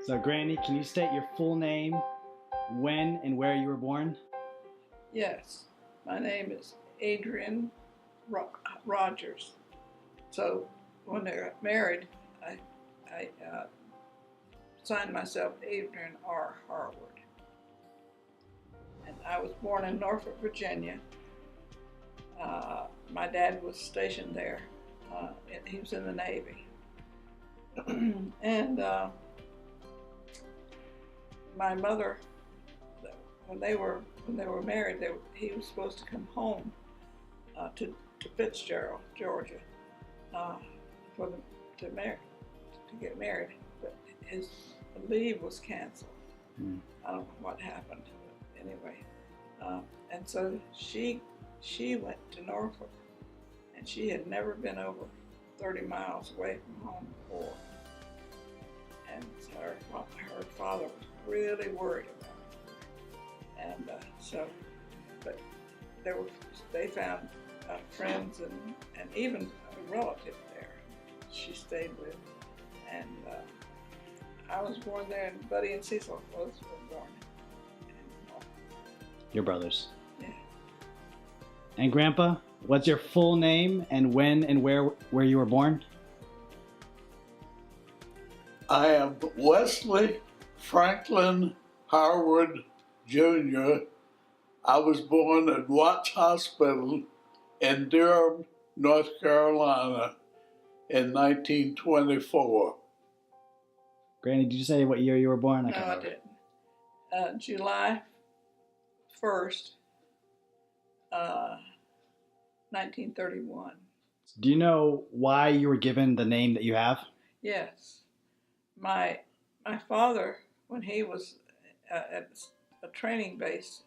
So, Granny, can you state your full name, when and where you were born? Yes, my name is Adrian Rogers. So when they got married, I signed myself Adrian R. Harwood. And I was born in Norfolk, Virginia. My dad was stationed there. He was in the Navy. And my mother, when they were married, he was supposed to come home to Fitzgerald, Georgia, to get married, but his leave was canceled. I don't know what happened, but anyway. And so she went to Norfolk, and she had never been over 30 miles away from home before. And so her father was really worried about her. And but they found friends and even a relative there she stayed with. And I was born there, and Buddy and Cecil both were born in Norfolk. Your brothers. Yeah. And Grandpa, what's your full name and when and where you were born? I am Wesley Franklin Harwood Jr. I was born at Watts Hospital in Durham, North Carolina in 1924. Granny, did you say what year you were born? No, I didn't. July 1st, 1931. Do you know why you were given the name that you have? Yes. My father, when he was at a training base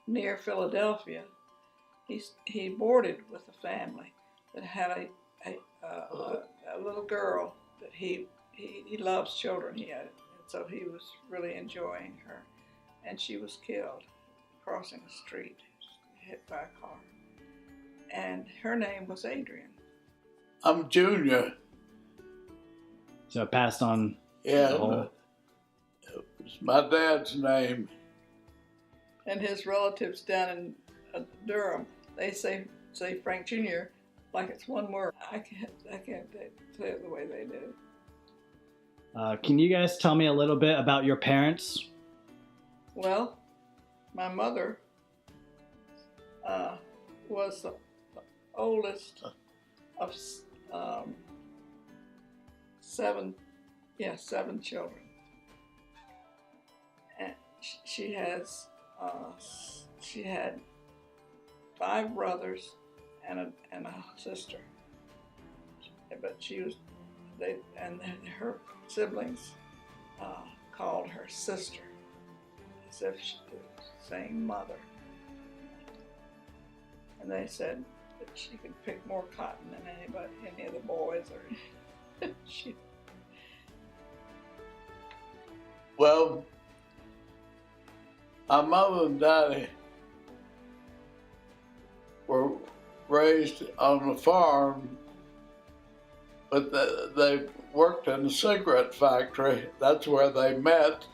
near Philadelphia, he boarded with a family that had a little girl that he loves children. And so he was really enjoying her, and she was killed crossing the street, hit by a car. And her name was Adrian. I'm Junior. So it passed on. Yeah, it's my dad's name. And his relatives down in Durham, they say Frank Jr. like it's one word. I can't say it the way they do. Can you guys tell me a little bit about your parents? Well, my mother was the oldest of seven children, and she had 5 brothers and a sister, but her siblings called her sister, as if she was saying mother, and they said that she could pick more cotton than any of the boys, or she. Well, my mother and daddy were raised on a farm, but they worked in a cigarette factory. That's where they met.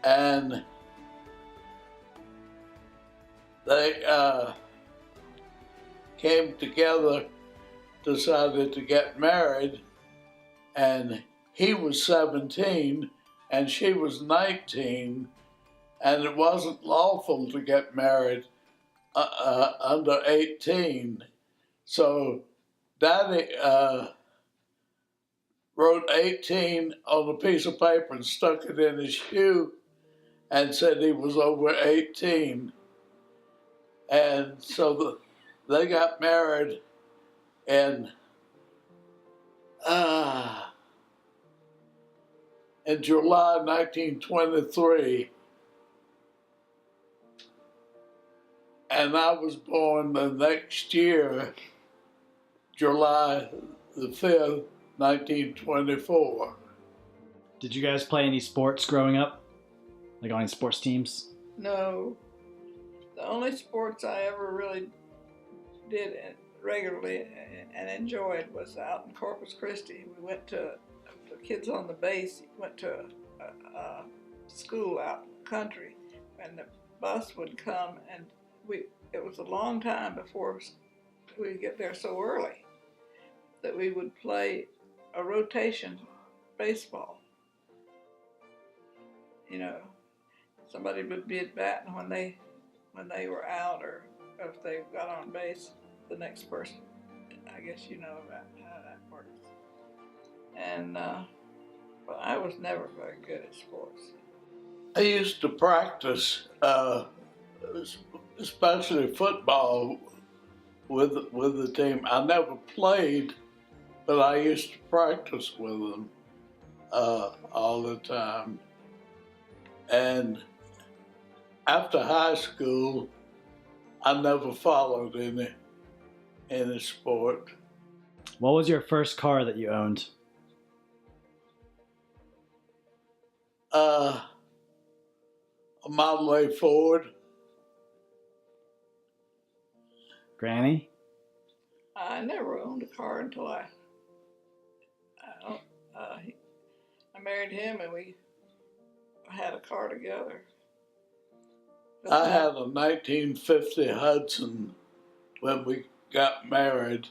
And they came together, decided to get married, and he was 17 and she was 19, and it wasn't lawful to get married under 18. So Daddy wrote 18 on a piece of paper and stuck it in his shoe and said he was over 18. And so they got married in July 1923. And I was born the next year, July the 5th, 1924. Did you guys play any sports growing up? Like on any sports teams? No. The only sports I ever really did regularly and enjoyed was out in Corpus Christi. We went to kids on the base went to a school out in the country, and the bus would come, and it was a long time before we'd get there so early that we would play a rotation baseball. You know, somebody would be at bat, and when they were out, or if they got on base, the next person. I guess you know about how that works. And but I was never very good at sports. I used to practice, especially football, with the team. I never played, but I used to practice with them all the time. And after high school, I never followed any sport. What was your first car that you owned? A Model A Ford. Granny? I never owned a car until I married him, and we had a car together. I had a 1950 Hudson when we got married,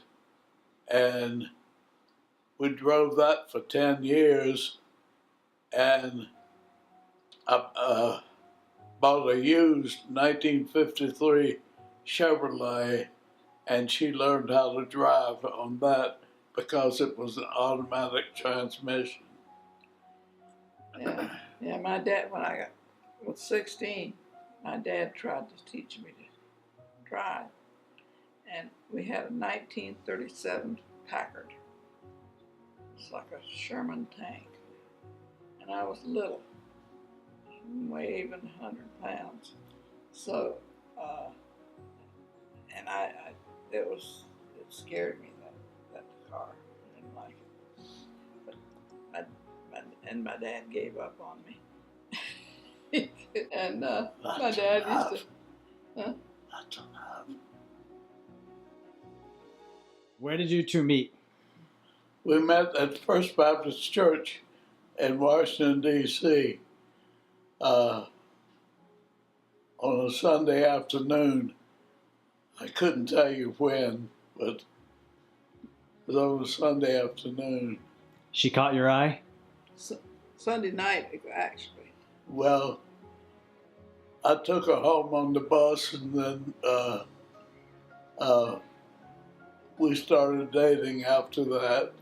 and we drove that for 10 years, and I bought a used 1953 Chevrolet, and she learned how to drive on that because it was an automatic transmission. Yeah, my dad, when I was 16, my dad tried to teach me to drive. And we had a 1937 Packard. It's like a Sherman tank. And I was little, weighed even 100 pounds. So, and it scared me, that car. I didn't like it. But my dad gave up on me. And my dad used to, That's enough. Where did you two meet? We met at First Baptist Church in Washington, D.C. On a Sunday afternoon. I couldn't tell you when, but it was on a Sunday afternoon. She caught your eye? Sunday night, actually. Well, I took her home on the bus, and then we started dating after that.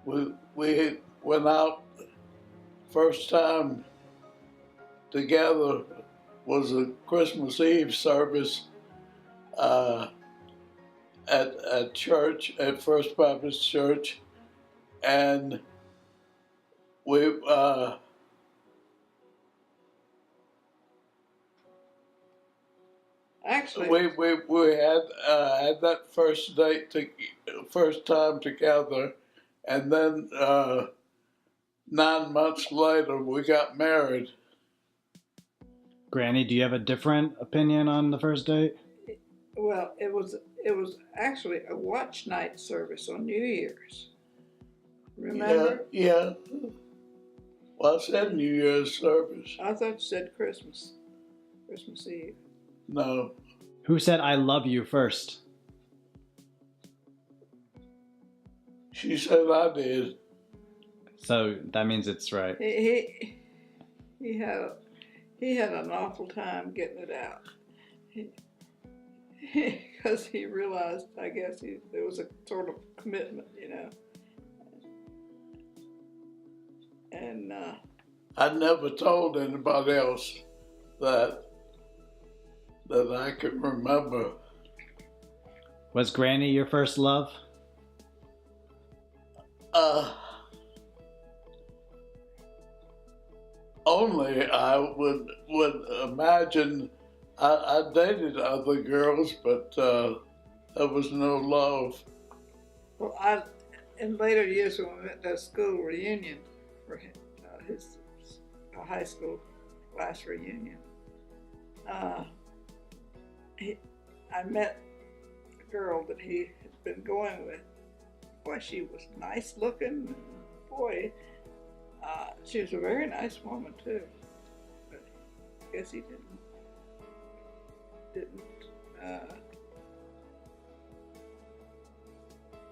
We went out, first time together was a Christmas Eve service at church, at First Baptist Church, and we Actually, we had that first first time together, and then 9 months later we got married. Granny, do you have a different opinion on the first date? well, it was actually a watch night service on New Year's. Remember? Yeah. Well, I said New Year's service. I thought you said Christmas Eve. No. Who said I love you first? She said I did. So that means it's right. He had an awful time getting it out. Because he realized, I guess, there was a sort of commitment, you know. And I never told anybody else that I could remember. Was Granny your first love? Only I would imagine. I dated other girls, but there was no love. well, in later years when we went to a school reunion for his high school class reunion, I met a girl that he had been going with boy, she was nice looking. Boy, she was a very nice woman too. But I guess he uh,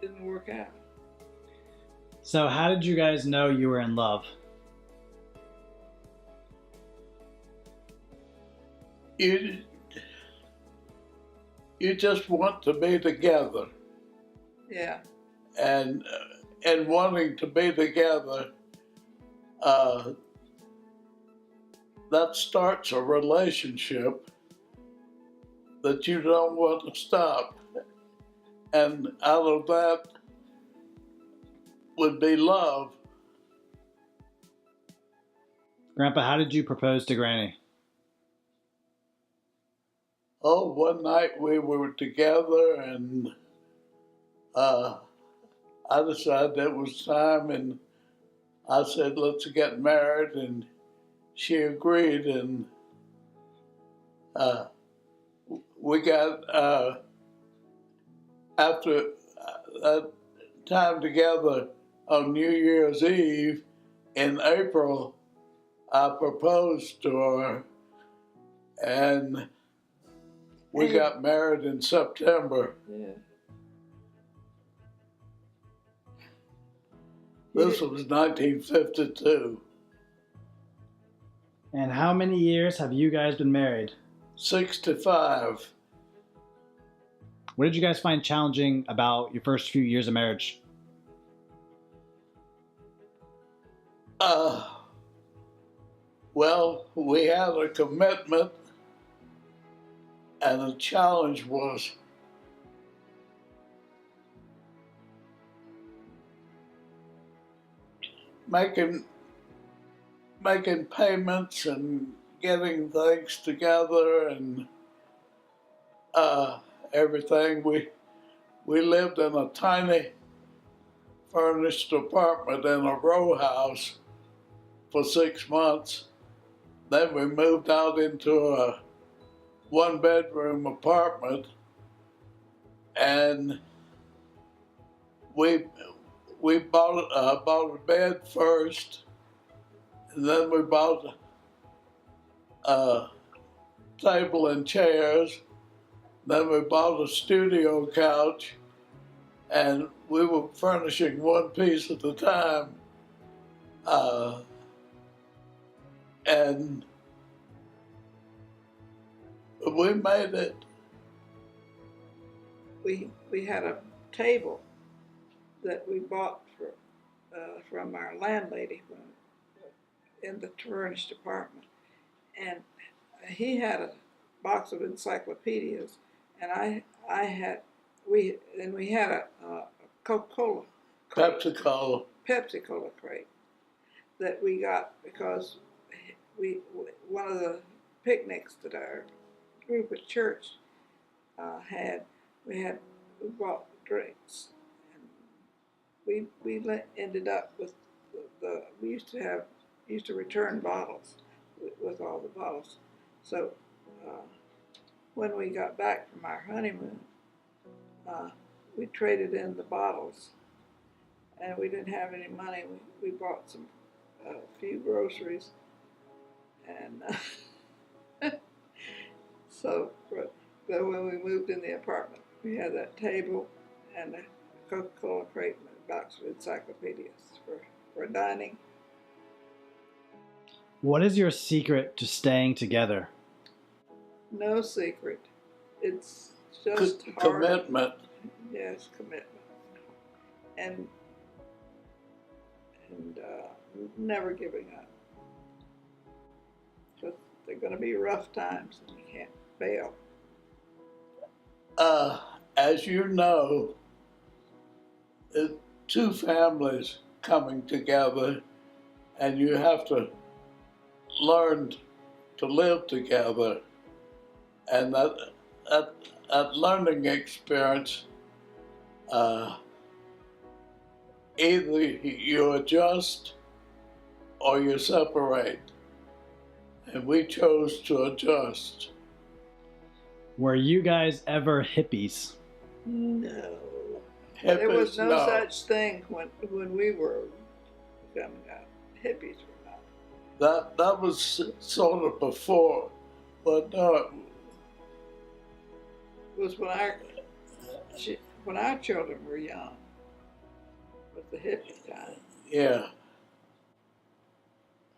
didn't work out. So how did you guys know you were in love? You just want to be together, Yeah. and wanting to be together, that starts a relationship that you don't want to stop. And out of that would be love. Grandpa, how did you propose to Granny? Oh, one night we were together, and I decided it was time, and I said, let's get married, and she agreed, and we got, after that time together on New Year's Eve in April, I proposed to her, and we got married in September. Yeah. This was 1952. And how many years have you guys been married? 65. What did you guys find challenging about your first few years of marriage? Well, we had a commitment, and the challenge was making payments and getting things together and everything. We lived in a tiny furnished apartment in a row house for 6 months. Then we moved out into a one-bedroom apartment, and we bought a bed first, and then we bought a table and chairs. Then we bought a studio couch, and we were furnishing one piece at a time. And we made it. We had a table that we bought from our landlady in the furnished apartment, and he had a box of encyclopedias, and we had a Coca-Cola crate, Pepsi Cola crate that we got because one of the picnics that our group at church had, we bought drinks, and we ended up with we used to return bottles with all the bottles. So when we got back from our honeymoon, we traded in the bottles, and we didn't have any money. We bought a few groceries, and so but when we moved in the apartment, we had that table and a Coca-Cola crate and a box of encyclopedias for dining. What is your secret to staying together? No secret. It's just hard. Commitment. Yes, commitment. And never giving up. Because they're going to be rough times and you can't bail. As you know, two families coming together, and you have to learn to live together. And that learning experience, either you adjust or you separate. And we chose to adjust. Were you guys ever hippies? No. There was Hippies, no no. such thing when we were coming up. Hippies were not. That was sort of before, but no, It was when our children were young. Was the hippie time. yeah.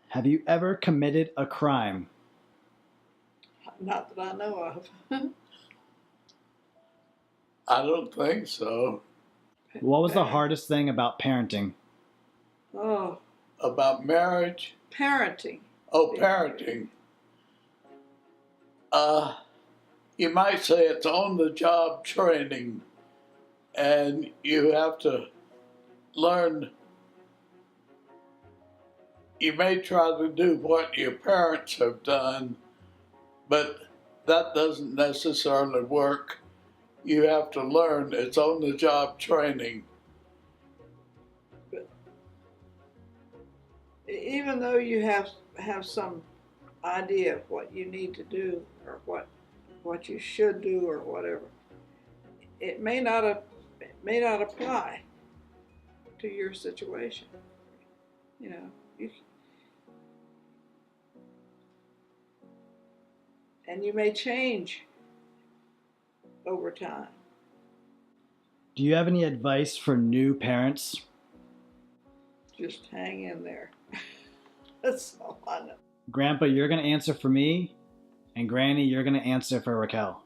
Have you ever committed a crime? Not that I know of. I don't think so. What was the hardest thing about parenting? Oh, About marriage? parenting. Oh, parenting. You might say it's on-the-job training, and you have to learn. You may try to do what your parents have done, but that doesn't necessarily work. You have to learn. It's on-the-job training. But even though you have some idea of what you need to do or what you should do or whatever, it may not apply to your situation. You know, and you may change over time. Do you have any advice for new parents? Just hang in there. That's all I know. Grandpa, you're going to answer for me, and Granny, you're going to answer for Raquel.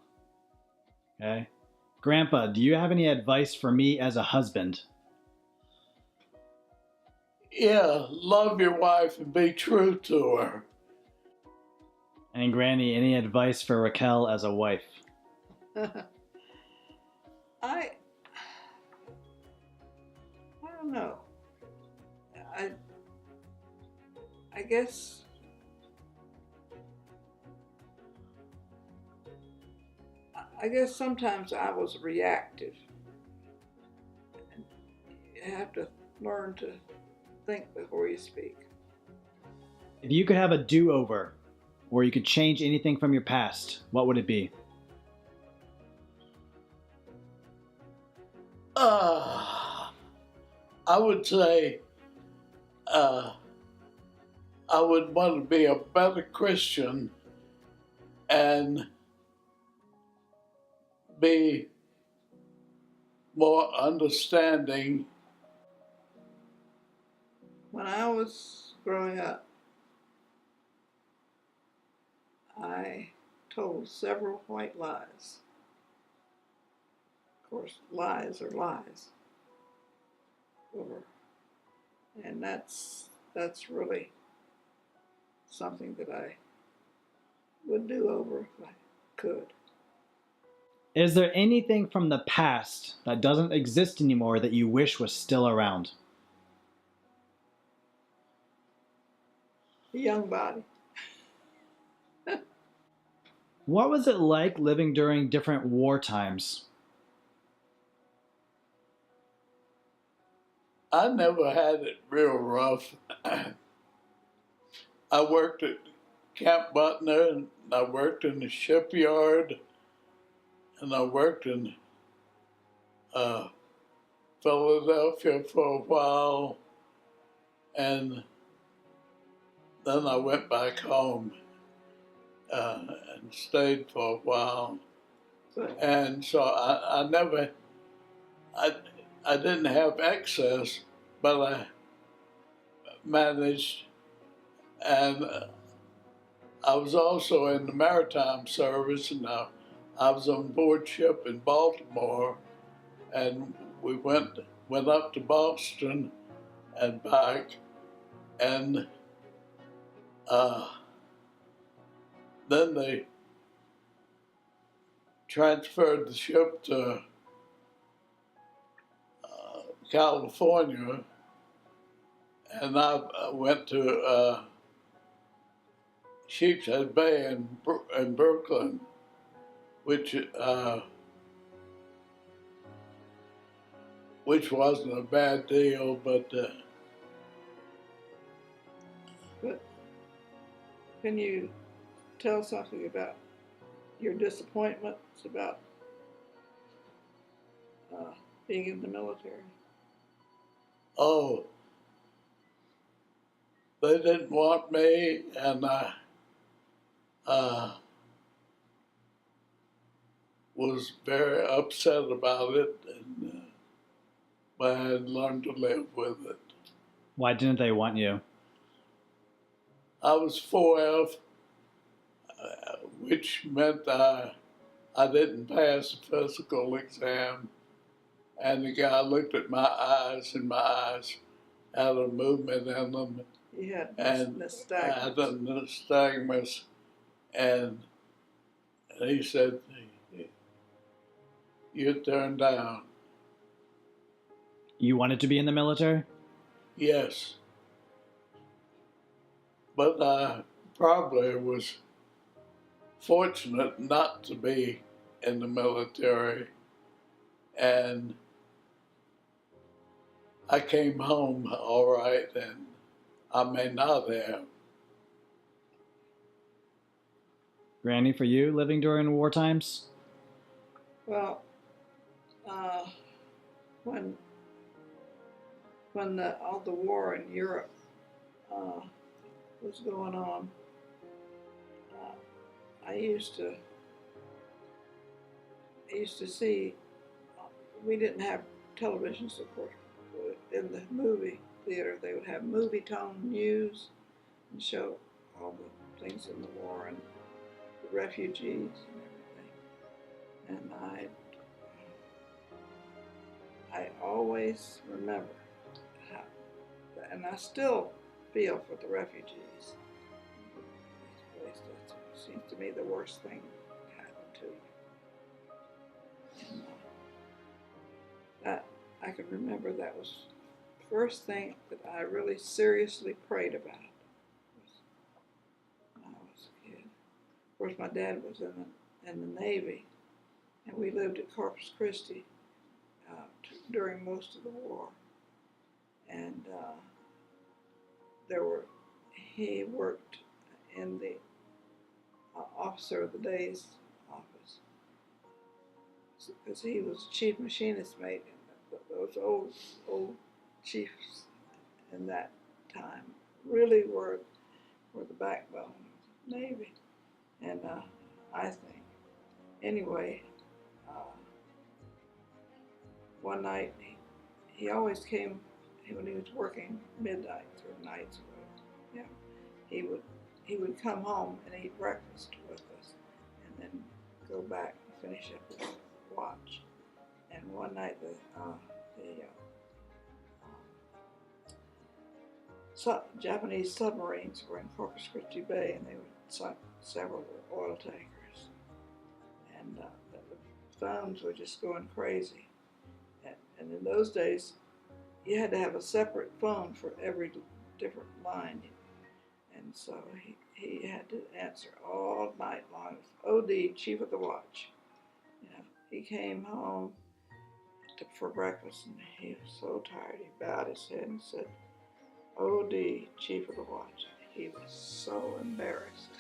Okay? Grandpa, do you have any advice for me as a husband? Yeah, love your wife and be true to her. And Granny, any advice for Raquel as a wife? I don't know. I guess sometimes I was reactive. And you have to learn to think before you speak. If you could have a do-over, or you could change anything from your past, what would it be? I would say I would want to be a better Christian and be more understanding. When I was growing up, I told several white lies. Of course, lies are lies. And that's really something that I would do over if I could. Is there anything from the past that doesn't exist anymore that you wish was still around? A young body. What was it like living during different war times? I never had it real rough. I worked at Camp Butner, and I worked in the shipyard, and I worked in Philadelphia for a while, and then I went back home and stayed for a while. And so I never, I didn't have excess, but I managed, and I was also in the maritime service, and I was on board ship in Baltimore, and we went up to Boston and back, and then they transferred the ship to California, and I went to Sheepshead Bay in Brooklyn, which wasn't a bad deal, but can you tell something about your disappointments about being in the military? Oh, they didn't want me, and I was very upset about it, and but I had learned to live with it. Why didn't they want you? I was 4F, which meant I didn't pass the physical exam, and the guy looked at my eyes, and my eyes had a movement in them, You had and I had a nystagmus. nystagmus, and he said, "You turned down." You wanted to be in the military? Yes, but I probably was fortunate not to be in the military, and I came home all right, and I may not have. Granny, for you, living during war times? Well, uh, when all the war in Europe was going on, I used to see. We didn't have televisions, of course. In the movie theater, they would have movie tone news and show all the things in the war and the refugees and everything. And I always remember how, and I still feel for the refugees. It seems to me the worst thing that happened to you. And that I can remember that was the first thing that I really seriously prayed about when I was a kid. Of course, my dad was in the Navy, and we lived at Corpus Christi during most of the war. And he worked in the officer of the day's office, because he was chief machinist mate, and those old chiefs in that time really were the backbone of the Navy. And I think, anyway, one night he always came when he was working midnight or nights. Yeah, he would come home and eat breakfast with us, and then go back and finish up his watch. And one night the Japanese submarines were in Corpus Christi Bay, and they would sunk several oil tankers, and the phones were just going crazy. And in those days, you had to have a separate phone for every different line. And so he had to answer all night long. OD, chief of the watch. You know, he came home for breakfast, and he was so tired. He bowed his head and said, OD, chief of the watch. He was so embarrassed.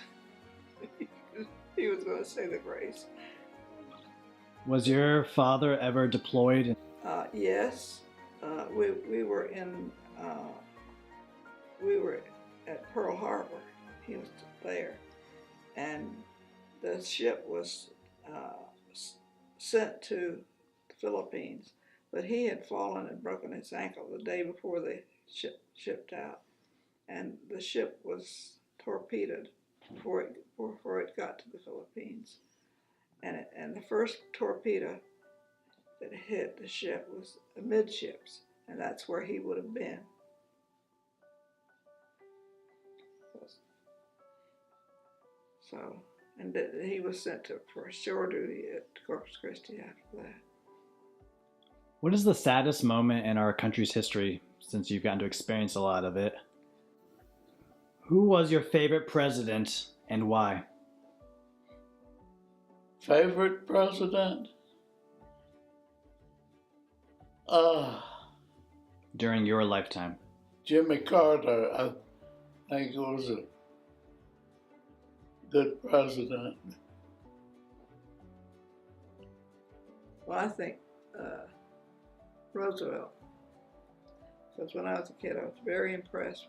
He was going to say the grace. Was your father ever deployed? Yes. We were at Pearl Harbor. He was there, and the ship was sent to the Philippines, but he had fallen and broken his ankle the day before they shipped out, and the ship was torpedoed before it got to the Philippines, and the first torpedo that hit the ship was amidships, and that's where he would have been. So, and he was sent for shore duty at Corpus Christi after that. What is the saddest moment in our country's history, since you've gotten to experience a lot of it? Who was your favorite president and why? Favorite president? During your lifetime? Jimmy Carter, I think he was a good president. Well, I think Roosevelt. Because when I was a kid, I was very impressed.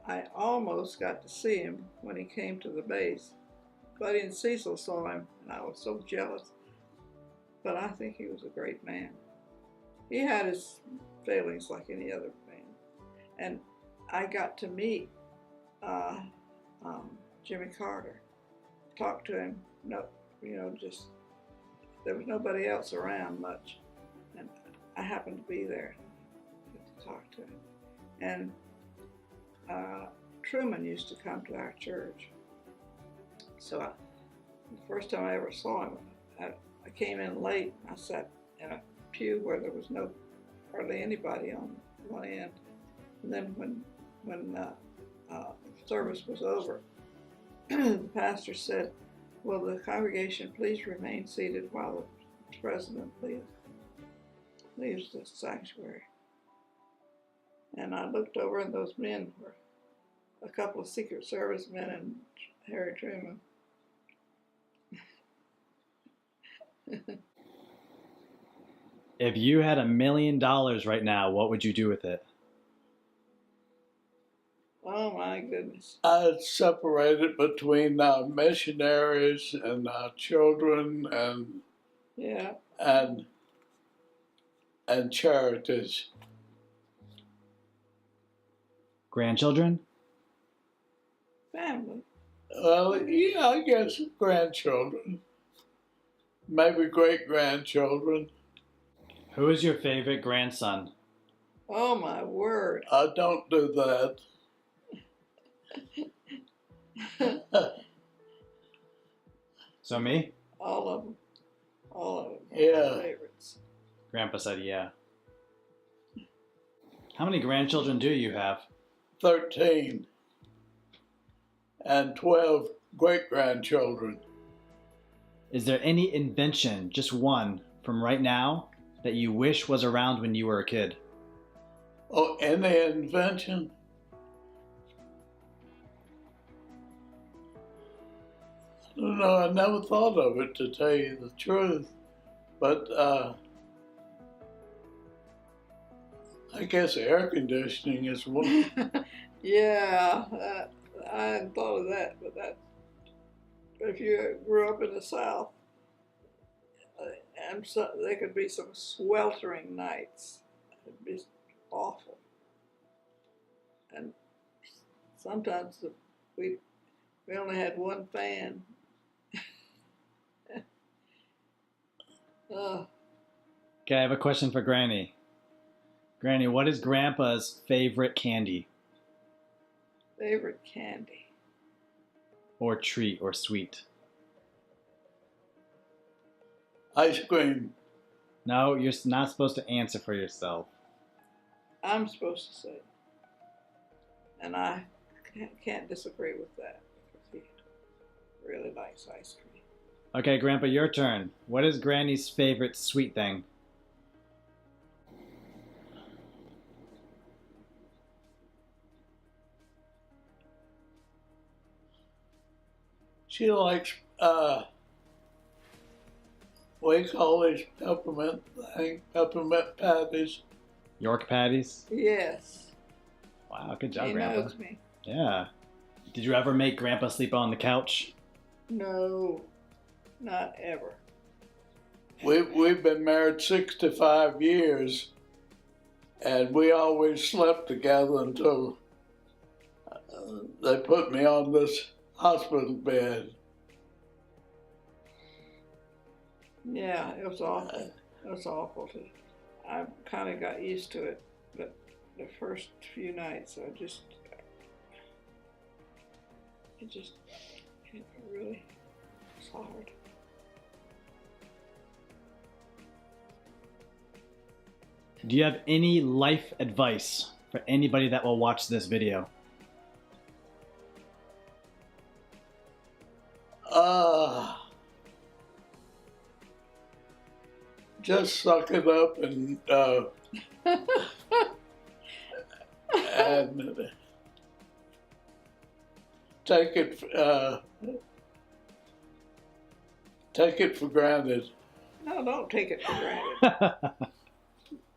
I almost got to see him when he came to the base. Buddy and Cecil saw him, and I was so jealous. But I think he was a great man. He had his failings like any other man. And I got to meet Jimmy Carter, talk to him. No, just there was nobody else around much, and I happened to be there to talk to him. And Truman used to come to our church. So the first time I ever saw him, I came in late. I sat in a pew where there was hardly anybody on one end. And then when service was over, the pastor said, "Will the congregation please remain seated while the president leaves the sanctuary?" And I looked over, and those men were a couple of Secret Service men and Harry Truman. If you had $1 million right now, what would you do with it? Oh my goodness. I'd separate it between missionaries and children and charities. Grandchildren? Family. Well, yeah, I guess grandchildren. Maybe great-grandchildren. Who is your favorite grandson? Oh my word. I don't do that. So me? All of them. Yeah. Favorites. Grandpa said yeah. How many grandchildren do you have? 13. And 12 great-grandchildren. Is there any invention, just one, from right now that you wish was around when you were a kid? Oh, any invention? I don't know, I never thought of it, to tell you the truth. But I guess air conditioning is one. Yeah, I hadn't thought of that, but if you grew up in the South, and there could be some sweltering nights. It'd be awful. And sometimes we only had one fan. Okay, I have a question for Granny. Granny, what is Grandpa's favorite candy? Favorite candy? Or treat or sweet? Ice cream. No, you're not supposed to answer for yourself. I'm supposed to say. And I can't disagree with that, because he really likes ice cream. Okay, Grandpa, your turn. What is Granny's favorite sweet thing? She likes, what do you call these peppermint patties? York patties? Yes. Wow, good job, He Grandpa. knows me. Yeah. Did you ever make Grandpa sleep on the couch? No, not ever. We've been married 65 years, and we always slept together until they put me on this hospital bed. Yeah, it was awful. It was awful. I kind of got used to it, but the first few nights, it really was hard. Do you have any life advice for anybody that will watch this video? Just suck it up and and take it for granted. No, don't take it for granted.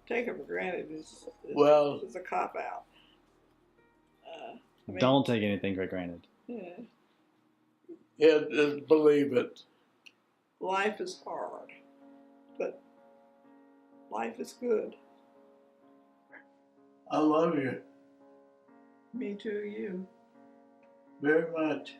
Take it for granted is a cop out. I mean, don't take anything for granted. Yeah. Yeah, just believe it. Life is hard, but life is good. I love you Me too, you. very much.